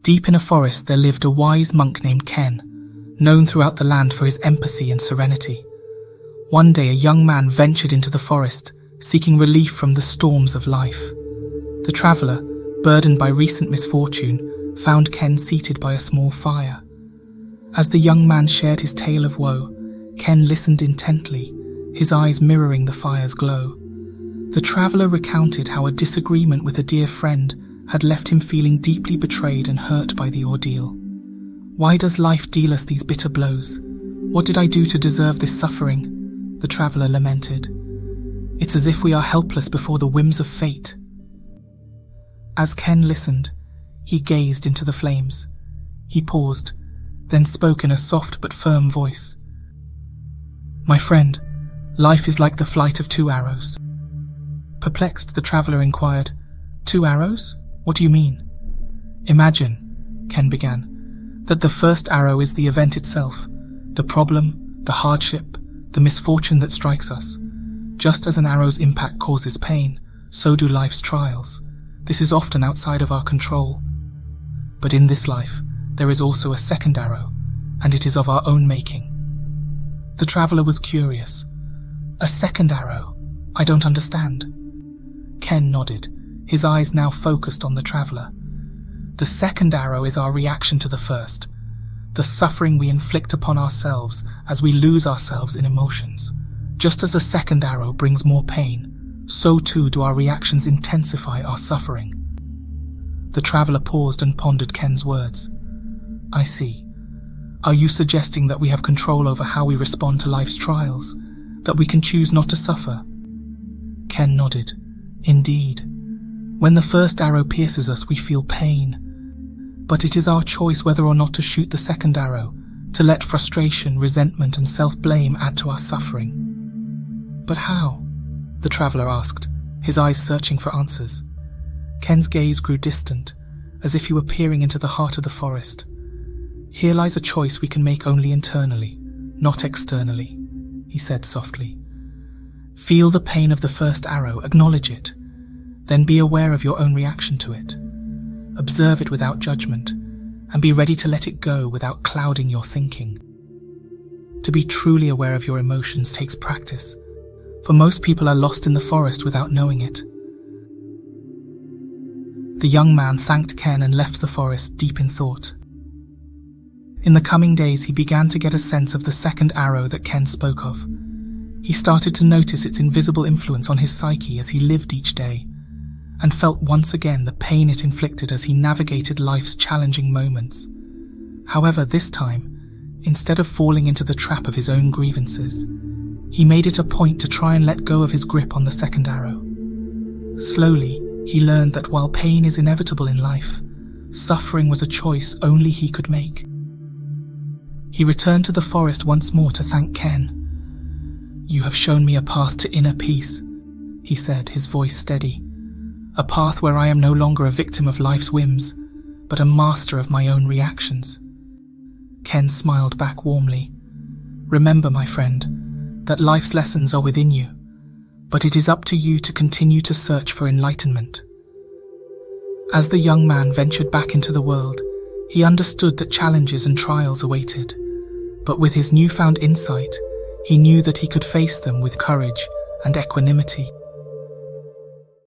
Deep in a forest there lived a wise monk named Ken, known throughout the land for his empathy and serenity. One day a young man ventured into the forest, seeking relief from the storms of life. The traveller, burdened by recent misfortune, found Ken seated by a small fire. As the young man shared his tale of woe, Ken listened intently, his eyes mirroring the fire's glow. The traveller recounted how a disagreement with a dear friend had left him feeling deeply betrayed and hurt by the ordeal. "Why does life deal us these bitter blows? What did I do to deserve this suffering?" the traveller lamented. "It's as if we are helpless before the whims of fate." As Ken listened, he gazed into the flames. He paused, then spoke in a soft but firm voice. "My friend, life is like the flight of 2 arrows." Perplexed, the traveller inquired, "2 arrows? What do you mean?" "Imagine," Ken began, "that the first arrow is the event itself, the problem, the hardship, the misfortune that strikes us. Just as an arrow's impact causes pain, so do life's trials. This is often outside of our control. But in this life, there is also a second arrow, and it is of our own making." The traveller was curious. "A second arrow? I don't understand." Ken nodded, his eyes now focused on the traveller. "The second arrow is our reaction to the first, the suffering we inflict upon ourselves as we lose ourselves in emotions. Just as a second arrow brings more pain, so too do our reactions intensify our suffering." The traveller paused and pondered Ken's words. "I see. Are you suggesting that we have control over how we respond to life's trials, that we can choose not to suffer?" Ken nodded. "Indeed. When the first arrow pierces us, we feel pain. But it is our choice whether or not to shoot the second arrow, to let frustration, resentment, and self-blame add to our suffering." "But how?" the traveller asked, his eyes searching for answers. Ken's gaze grew distant, as if he were peering into the heart of the forest. "Here lies a choice we can make only internally, not externally," he said softly. "Feel the pain of the first arrow, acknowledge it, then be aware of your own reaction to it. Observe it without judgment, and be ready to let it go without clouding your thinking. To be truly aware of your emotions takes practice, for most people are lost in the forest without knowing it." The young man thanked Ken and left the forest deep in thought. In the coming days, he began to get a sense of the second arrow that Ken spoke of. He started to notice its invisible influence on his psyche as he lived each day, and felt once again the pain it inflicted as he navigated life's challenging moments. However, this time, instead of falling into the trap of his own grievances, he made it a point to try and let go of his grip on the second arrow. Slowly, he learned that while pain is inevitable in life, suffering was a choice only he could make. He returned to the forest once more to thank Ken. "You have shown me a path to inner peace," he said, his voice steady. "A path where I am no longer a victim of life's whims, but a master of my own reactions." Ken smiled back warmly. "Remember, my friend, that life's lessons are within you, but it is up to you to continue to search for enlightenment." As the young man ventured back into the world, he understood that challenges and trials awaited, but with his newfound insight, he knew that he could face them with courage and equanimity.